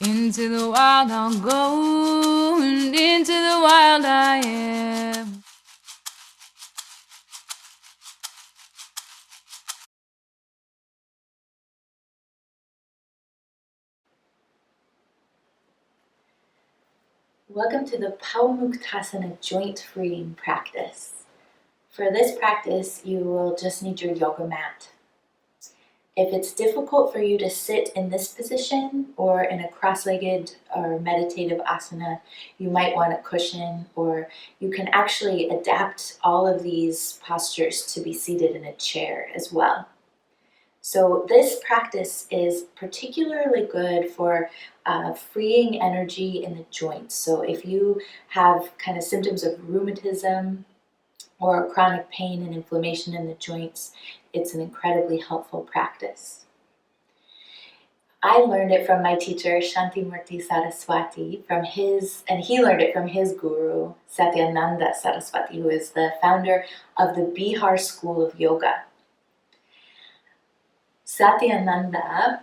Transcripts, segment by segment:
Into the wild I'll go, and into the wild I am. Welcome to the Pawamuktasana joint freeing practice. For this practice, you will just need your yoga mat. If it's difficult for you to sit in this position or in a cross-legged or meditative asana, you might want a cushion, or you can actually adapt all of these postures to be seated in a chair as well. So this practice is particularly good for freeing energy in the joints. So if you have kind of symptoms of rheumatism or chronic pain and inflammation in the joints, it's an incredibly helpful practice. I learned it from my teacher, Shantimurti Saraswati, and he learned it from his guru, Satyananda Saraswati, who is the founder of the Bihar School of Yoga. Satyananda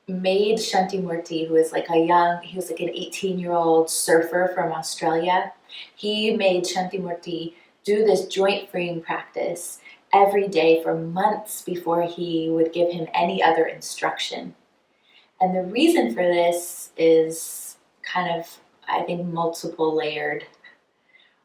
made Shantimurti, who is he was like an 18-year-old surfer from Australia. He made Shantimurti do this joint freeing practice every day for months before he would give him any other instruction. And the reason for this is kind of, I think, multiple layered.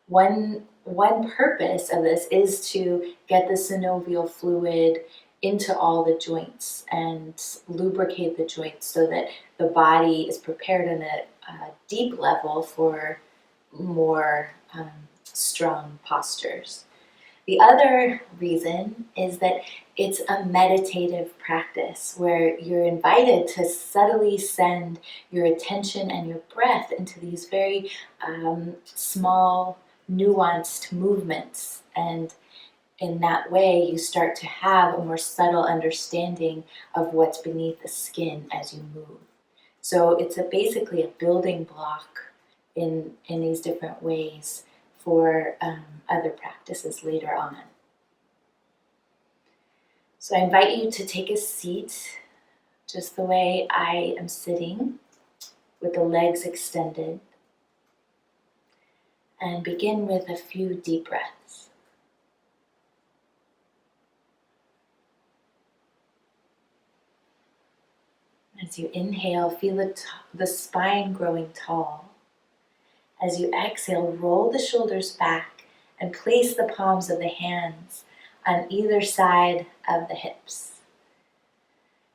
One purpose of this is to get the synovial fluid into all the joints and lubricate the joints so that the body is prepared in a deep level for more strong postures. The other reason is that it's a meditative practice where you're invited to subtly send your attention and your breath into these very small, nuanced movements, and in that way you start to have a more subtle understanding of what's beneath the skin as you move. So it's basically a building block in these different ways for other practices later on. So I invite you to take a seat just the way I am sitting, with the legs extended, and begin with a few deep breaths. As you inhale, feel the spine growing tall. As you exhale, roll the shoulders back and place the palms of the hands on either side of the hips.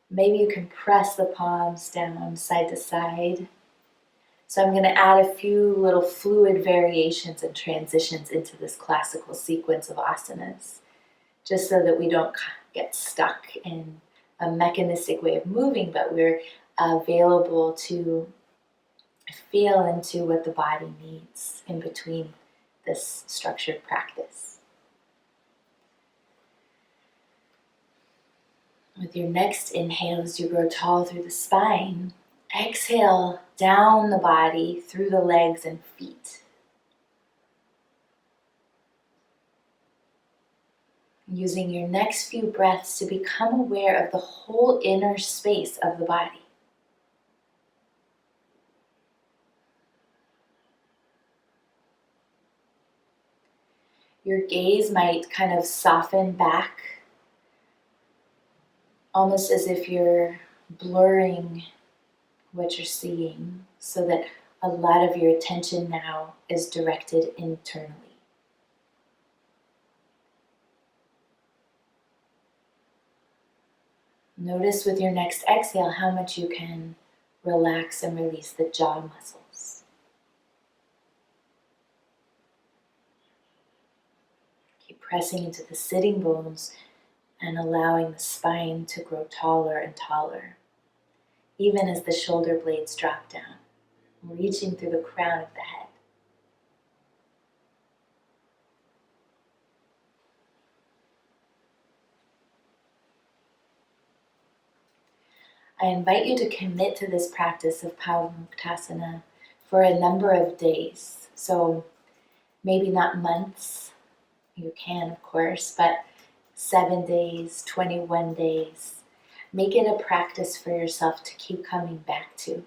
Maybe you can press the palms down side to side. So I'm going to add a few little fluid variations and transitions into this classical sequence of asanas, just so that we don't get stuck in a mechanistic way of moving, but we're available to feel into what the body needs in between this structured practice. With your next inhale, as you grow tall through the spine, exhale down the body through the legs and feet. Using your next few breaths to become aware of the whole inner space of the body. Your gaze might kind of soften back, almost as if you're blurring what you're seeing, so that a lot of your attention now is directed internally. Notice with your next exhale how much you can relax and release the jaw muscles. Keep pressing into the sitting bones and allowing the spine to grow taller and taller, even as the shoulder blades drop down, reaching through the crown of the head. I invite you to commit to this practice of Pavamuktasana for a number of days. So maybe not months, you can of course, but 7 days, 21 days. Make it a practice for yourself to keep coming back to.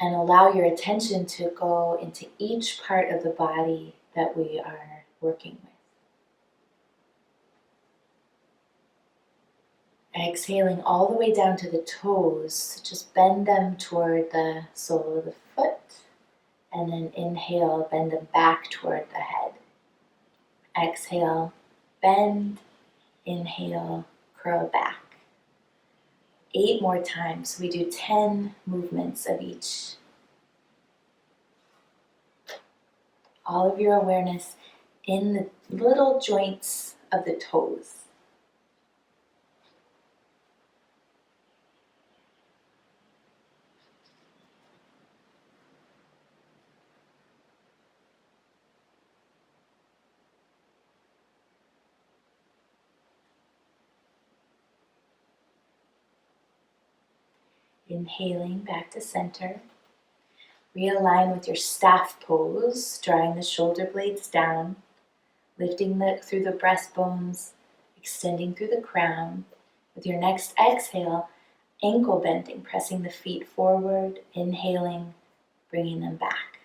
And allow your attention to go into each part of the body that we are working with. Exhaling all the way down to the toes, just bend them toward the sole of the foot, and then inhale, bend them back toward the head. Exhale, bend, inhale, curl back. 8 more times. We do 10 movements of each. All of your awareness in the little joints of the toes. Inhaling back to center. Realign with your staff pose, drawing the shoulder blades down, lifting through the breastbones, extending through the crown. With your next exhale, ankle bending, pressing the feet forward, inhaling, bringing them back.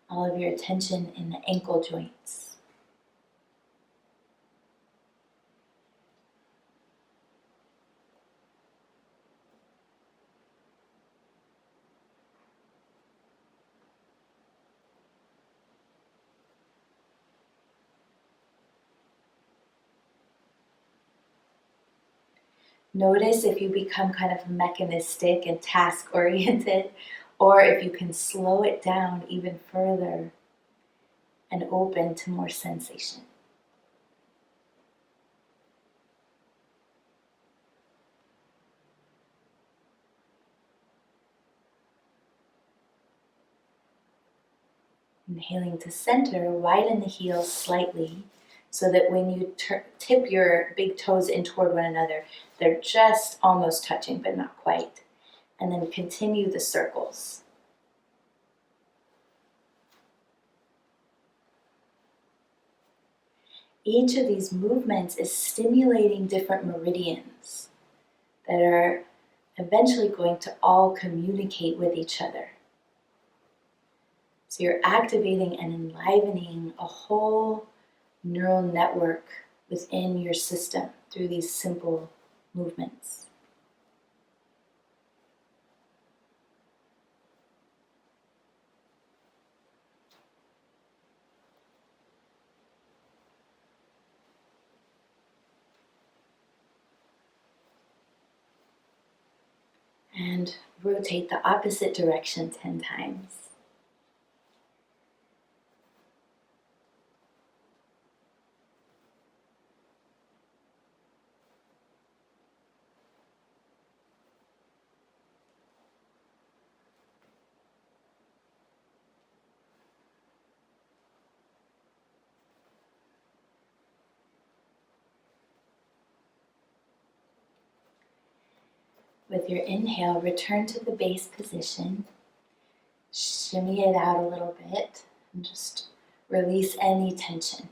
All of your attention in the ankle joints. Notice if you become kind of mechanistic and task-oriented, or if you can slow it down even further and open to more sensation. Inhaling to center, widen the heels slightly so that when you tip your big toes in toward one another, they're just almost touching, but not quite. And then continue the circles. Each of these movements is stimulating different meridians that are eventually going to all communicate with each other. So you're activating and enlivening a whole neural network within your system through these simple movements. And rotate the opposite direction 10 times. With your inhale, return to the base position. Shimmy it out a little bit and just release any tension.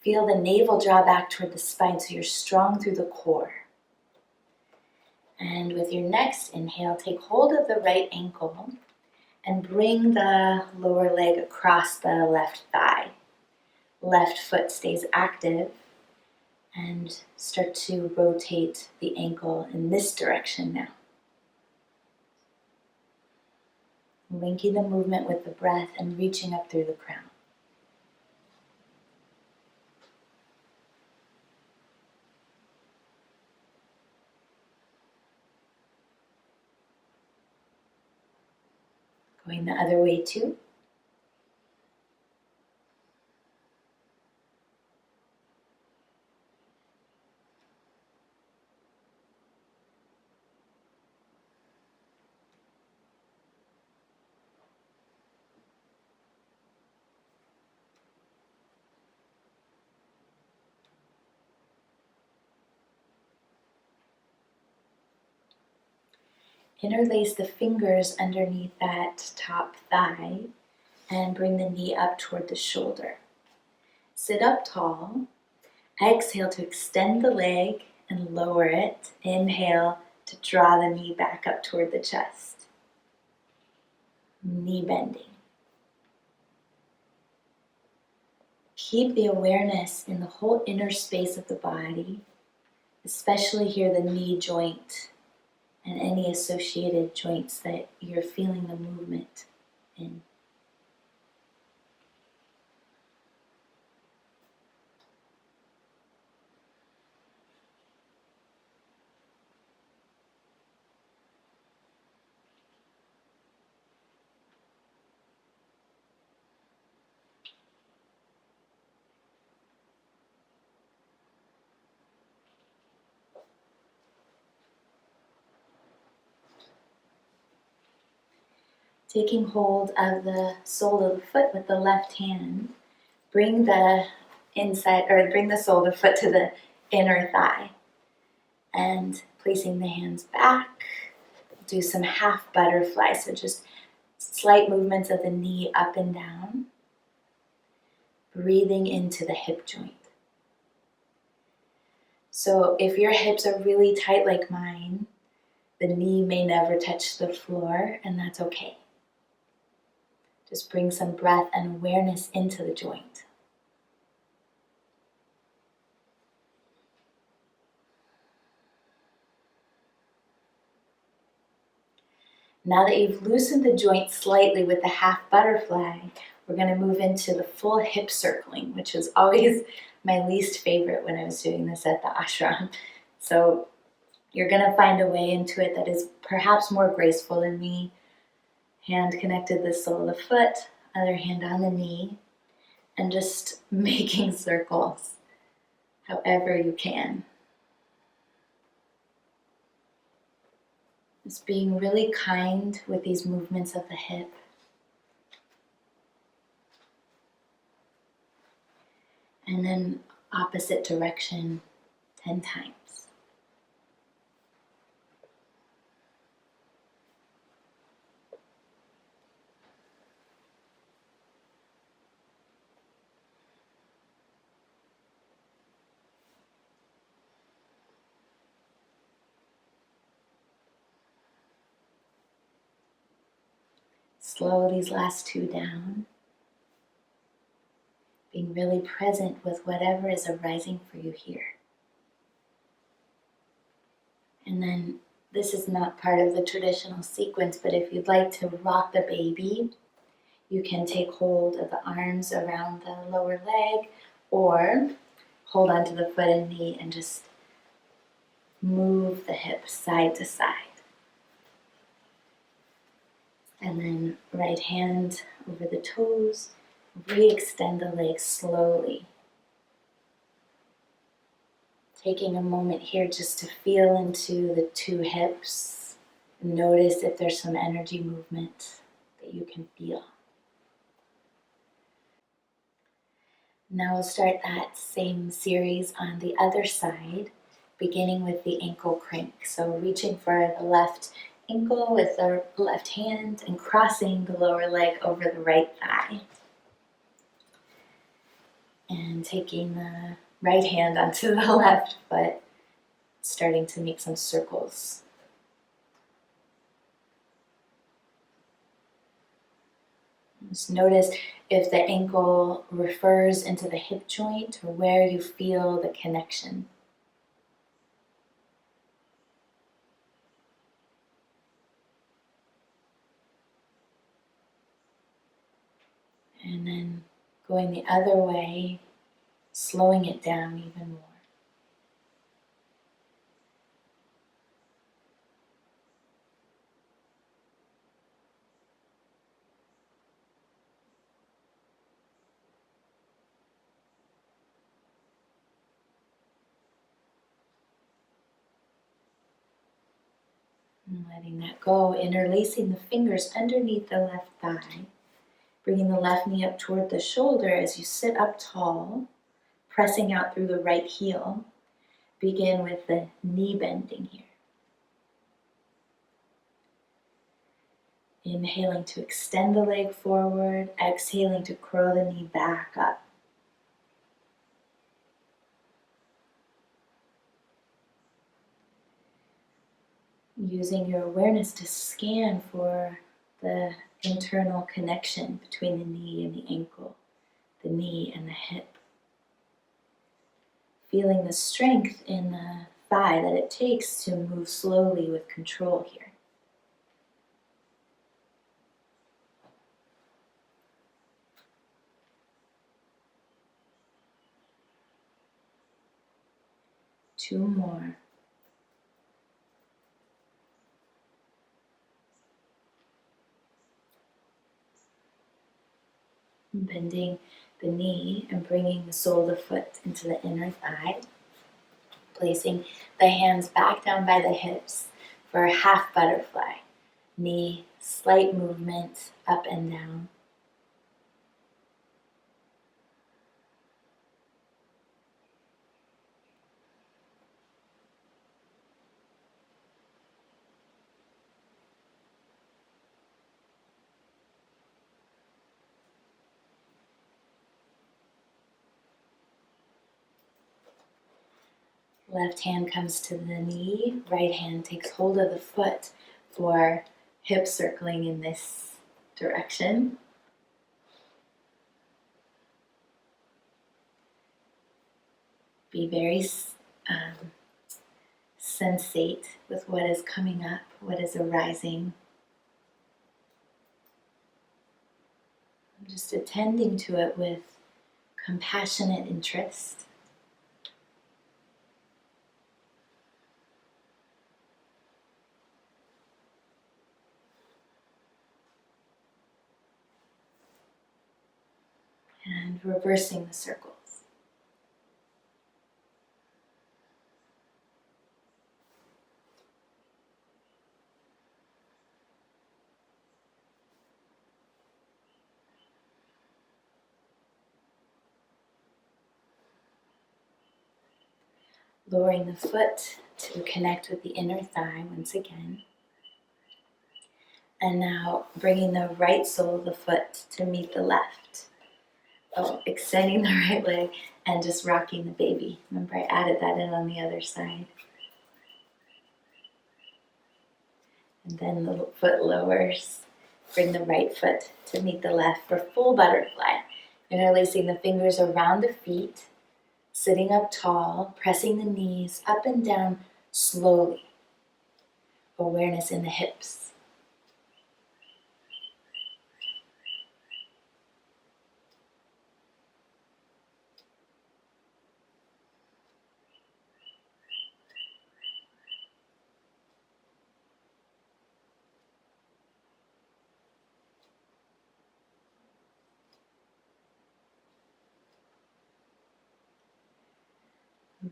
Feel the navel draw back toward the spine so you're strong through the core. And with your next inhale, take hold of the right ankle and bring the lower leg across the left thigh. Left foot stays active. And start to rotate the ankle in this direction now. Linking the movement with the breath and reaching up through the crown. Going the other way too. Interlace the fingers underneath that top thigh and bring the knee up toward the shoulder. Sit up tall. Exhale to extend the leg and lower it. Inhale, to draw the knee back up toward the chest. Knee bending. Keep the awareness in the whole inner space of the body, especially here the knee joint and any associated joints that you're feeling the movement in. Taking hold of the sole of the foot with the left hand, bring the sole of the foot to the inner thigh. And placing the hands back, do some half butterfly, so just slight movements of the knee up and down. Breathing into the hip joint. So if your hips are really tight like mine, the knee may never touch the floor, and that's okay. Just bring some breath and awareness into the joint. Now that you've loosened the joint slightly with the half butterfly, we're going to move into the full hip circling, which was always my least favorite when I was doing this at the ashram. So you're going to find a way into it that is perhaps more graceful than me. Hand connected to the sole of the foot, other hand on the knee, and just making circles however you can. Just being really kind with these movements of the hip. And then opposite direction 10 times. Slow these last two down. Being really present with whatever is arising for you here. And then this is not part of the traditional sequence, but if you'd like to rock the baby, you can take hold of the arms around the lower leg or hold onto the foot and knee and just move the hip side to side. And then right hand over the toes, re-extend the legs slowly. Taking a moment here just to feel into the two hips. Notice if there's some energy movement that you can feel. Now we'll start that same series on the other side, beginning with the ankle crank. So reaching for the left ankle with the left hand and crossing the lower leg over the right thigh. And taking the right hand onto the left foot, starting to make some circles. Just notice if the ankle refers into the hip joint or where you feel the connection. And then going the other way, slowing it down even more. And letting that go, interlacing the fingers underneath the left thigh, bringing the left knee up toward the shoulder as you sit up tall, pressing out through the right heel. Begin with the knee bending here. Inhaling to extend the leg forward, exhaling to curl the knee back up. using your awareness to scan for the internal connection between the knee and the ankle, the knee and the hip. Feeling the strength in the thigh that it takes to move slowly with control here. Two more. Bending the knee and bringing the sole of the foot into the inner thigh. Placing the hands back down by the hips for a half butterfly. Knee, slight movement up and down. Left hand comes to the knee, right hand takes hold of the foot for hip circling in this direction. Be very sensate with what is coming up, what is arising. Just attending to it with compassionate interest. And reversing the circles. Lowering the foot to connect with the inner thigh once again. And now bringing the right sole of the foot to meet the left. Extending the right leg and just rocking the baby. Remember, I added that in on the other side. And then the foot lowers. Bring the right foot to meet the left for full butterfly. Interlacing the fingers around the feet. Sitting up tall, pressing the knees up and down slowly. Awareness in the hips.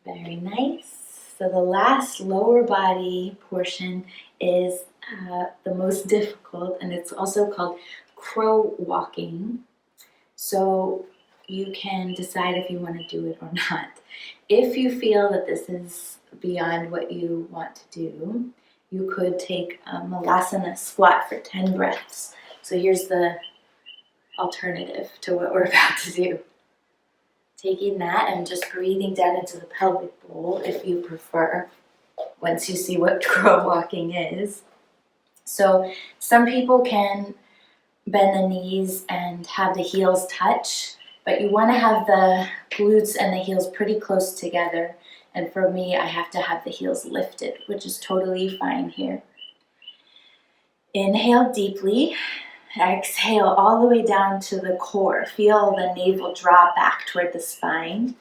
Very nice. So the last lower body portion is the most difficult, and it's also called crow walking. So you can decide if you want to do it or not. If you feel that this is beyond what you want to do, you could take a Malasana squat for 10 breaths. So here's the alternative to what we're about to do. Taking that and just breathing down into the pelvic bowl if you prefer, once you see what crow walking is. So some people can bend the knees and have the heels touch, but you want to have the glutes and the heels pretty close together. And for me, I have to have the heels lifted, which is totally fine here. Inhale deeply. Exhale all the way down to the core. Feel the navel draw back toward the spine.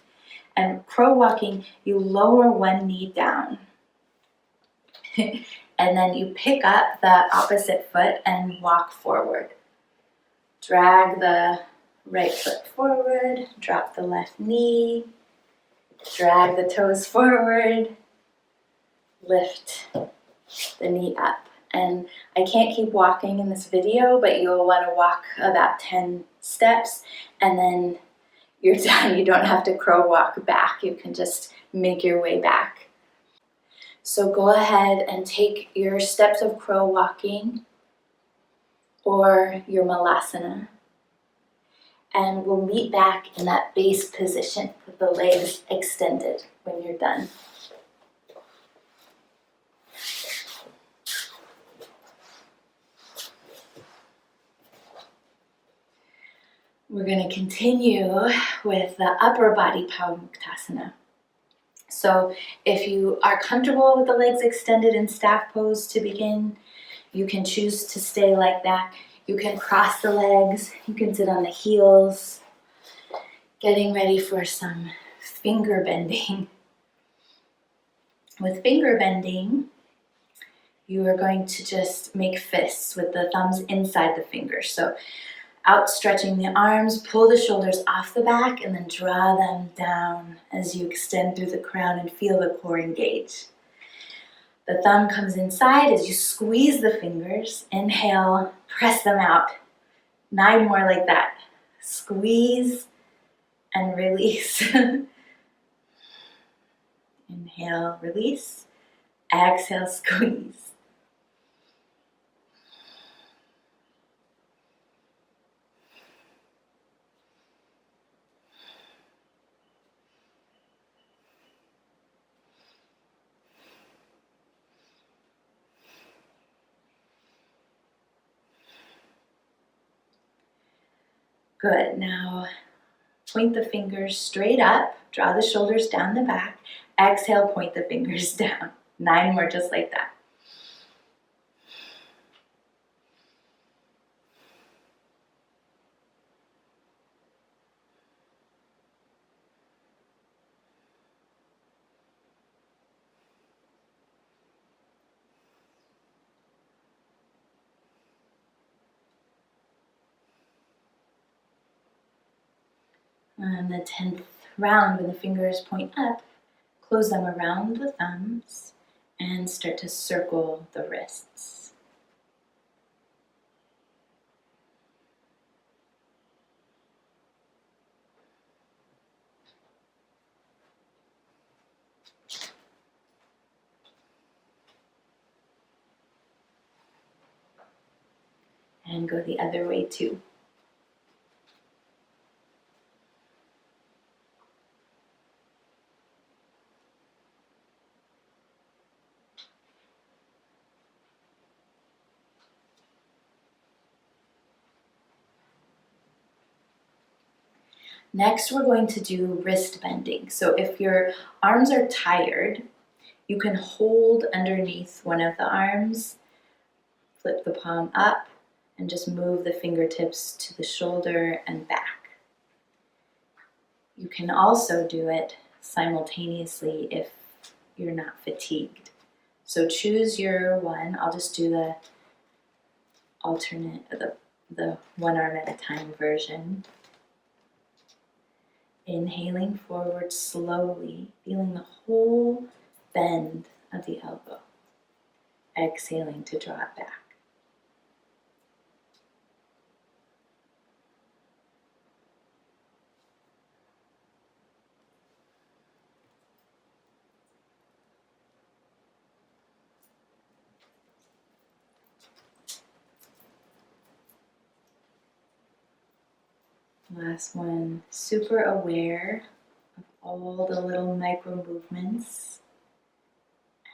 And crow walking, you lower one knee down. And then you pick up the opposite foot and walk forward. Drag the right foot forward, drop the left knee, drag the toes forward, lift the knee up. And I can't keep walking in this video, but you'll want to walk about 10 steps and then you're done. You don't have to crow walk back. You can just make your way back. So go ahead and take your steps of crow walking or your Malasana. And we'll meet back in that base position with the legs extended when you're done. We're going to continue with the upper body Pavamuktasana. So if you are comfortable with the legs extended in staff pose to begin, you can choose to stay like that. You can cross the legs, you can sit on the heels, getting ready for some finger bending. With finger bending, you are going to just make fists with the thumbs inside the fingers. So outstretching the arms, pull the shoulders off the back, and then draw them down as you extend through the crown and feel the core engage. The thumb comes inside as you squeeze the fingers. Inhale, press them out. 9 more like that. Squeeze and release. Inhale, release. Exhale, squeeze. Good. Now point the fingers straight up. Draw the shoulders down the back. Exhale, point the fingers down. 9 more just like that. On the 10th round, when the fingers point up, close them around the thumbs and start to circle the wrists. And go the other way too. Next, we're going to do wrist bending. So if your arms are tired, you can hold underneath one of the arms, flip the palm up, and just move the fingertips to the shoulder and back. You can also do it simultaneously if you're not fatigued. So choose your one. I'll just do the alternate, the one arm at a time version. Inhaling forward slowly, feeling the whole bend of the elbow. Exhaling to draw it back. Last one, super aware of all the little micro movements.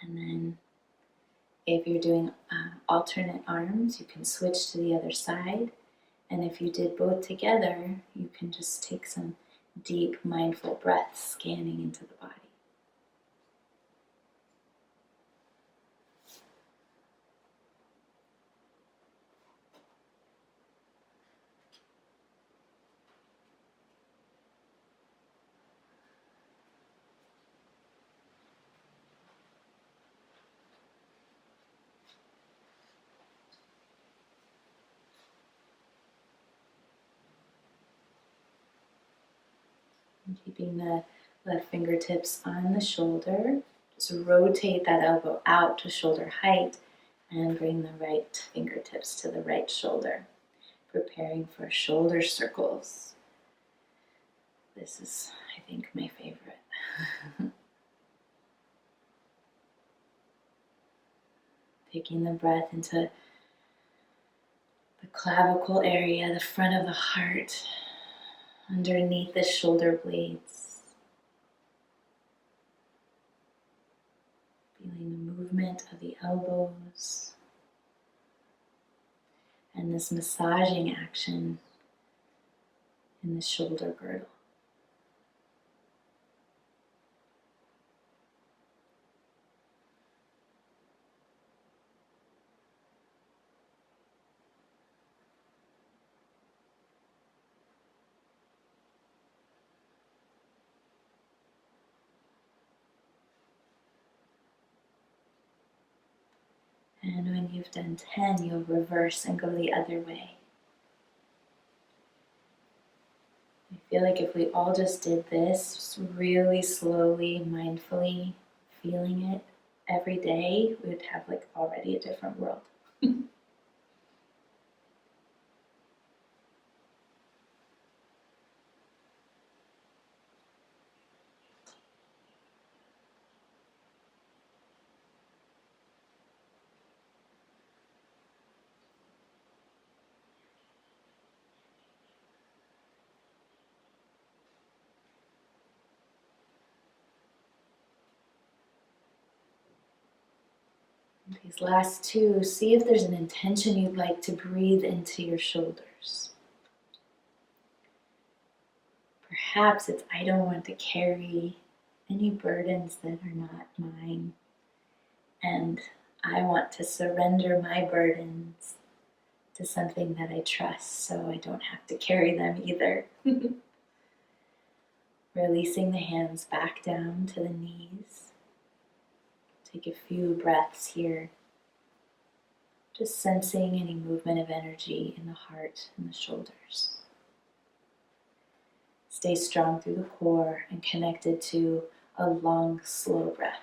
And then if you're doing alternate arms, you can switch to the other side. And if you did both together, you can just take some deep mindful breaths scanning into the body. Keeping the left fingertips on the shoulder. Just rotate that elbow out to shoulder height and bring the right fingertips to the right shoulder. Preparing for shoulder circles. This is, I think, my favorite. Taking the breath into the clavicle area, the front of the heart, underneath the shoulder blades. Feeling the movement of the elbows. And this massaging action in the shoulder girdle. And when you've done 10, you'll reverse and go the other way. I feel like if we all just did this really slowly, mindfully, feeling it every day, we would have like already a different world. These last two, see if there's an intention you'd like to breathe into your shoulders. Perhaps it's, I don't want to carry any burdens that are not mine, and I want to surrender my burdens to something that I trust so I don't have to carry them either. Releasing the hands back down to the knees. Take a few breaths here. Just sensing any movement of energy in the heart and the shoulders. Stay strong through the core and connected to a long, slow breath.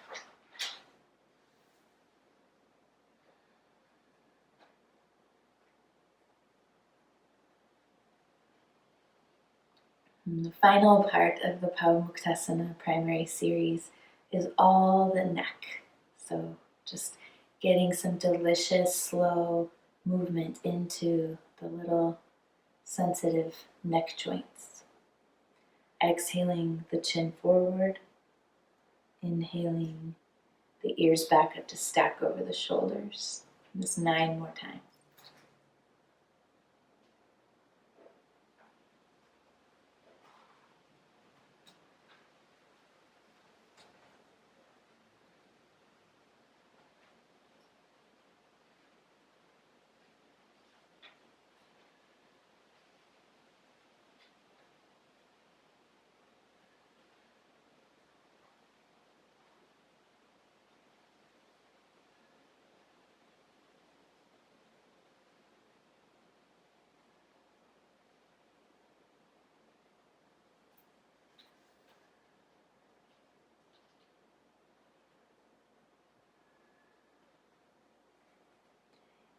And the final part of the Pawamuktasana primary series is all the neck. So just getting some delicious, slow movement into the little sensitive neck joints. Exhaling the chin forward, inhaling the ears back up to stack over the shoulders. Just 9 more times.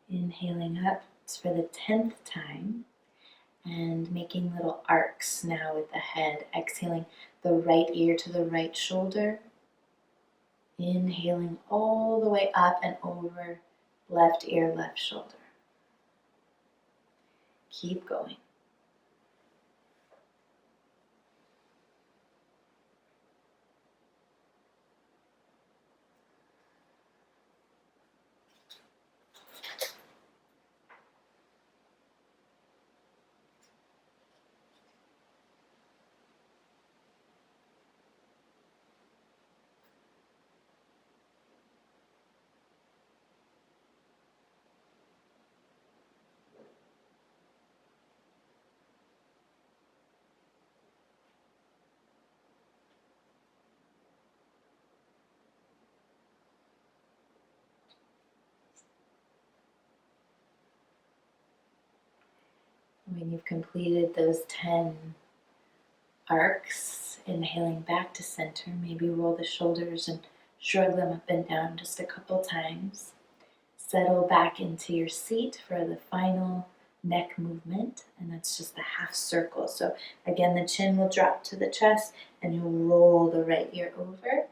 Inhaling up for the 10th time and making little arcs now with the head. Exhaling the right ear to the right shoulder. Inhaling all the way up and over left ear, left shoulder. Keep going. When you've completed those 10 arcs, inhaling back to center, maybe roll the shoulders and shrug them up and down just a couple times. Settle back into your seat for the final neck movement, and that's just the half circle. So again, the chin will drop to the chest and you'll roll the right ear over.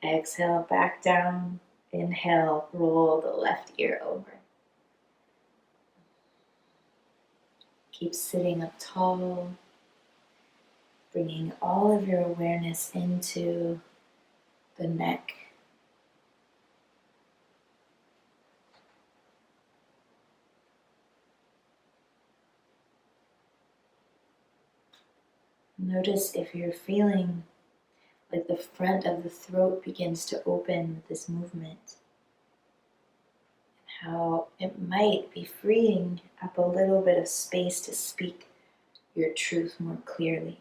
Exhale, back down. Inhale, roll the left ear over. Keep sitting up tall, bringing all of your awareness into the neck. Notice if you're feeling like the front of the throat begins to open with this movement, and how it might be freeing up a little bit of space to speak your truth more clearly.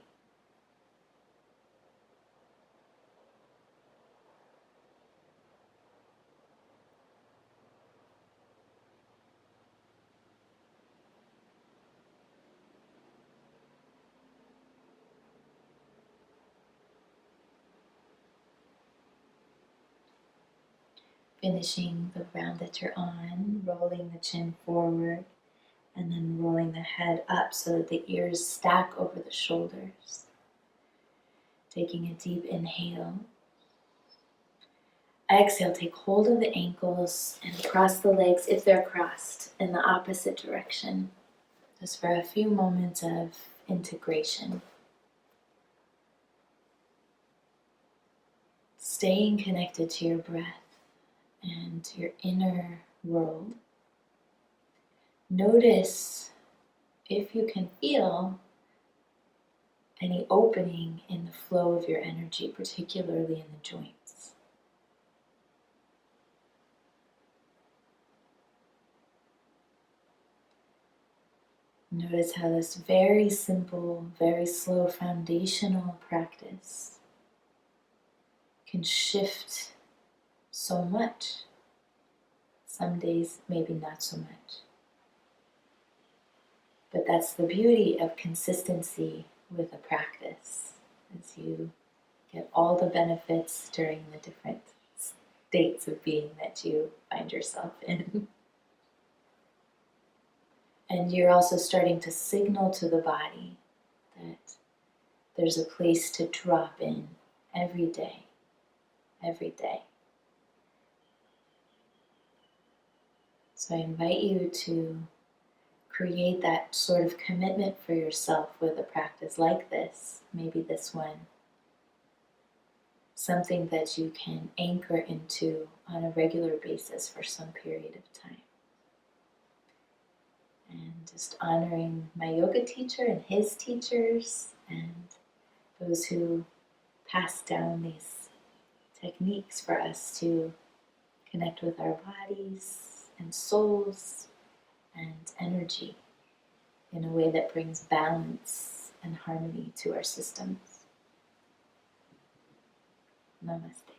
Finishing the round that you're on, rolling the chin forward and then rolling the head up so that the ears stack over the shoulders. Taking a deep inhale. Exhale, take hold of the ankles and cross the legs if they're crossed in the opposite direction. Just for a few moments of integration. Staying connected to your breath and your inner world. Notice if you can feel any opening in the flow of your energy, particularly in the joints. Notice how this very simple, very slow foundational practice can shift so much. Some days, maybe not so much. But that's the beauty of consistency with a practice, as you get all the benefits during the different states of being that you find yourself in. And you're also starting to signal to the body that there's a place to drop in every day, every day. So I invite you to create that sort of commitment for yourself with a practice like this, maybe this one. Something that you can anchor into on a regular basis for some period of time. And just honoring my yoga teacher and his teachers and those who passed down these techniques for us to connect with our bodies and souls and energy in a way that brings balance and harmony to our systems. Namaste.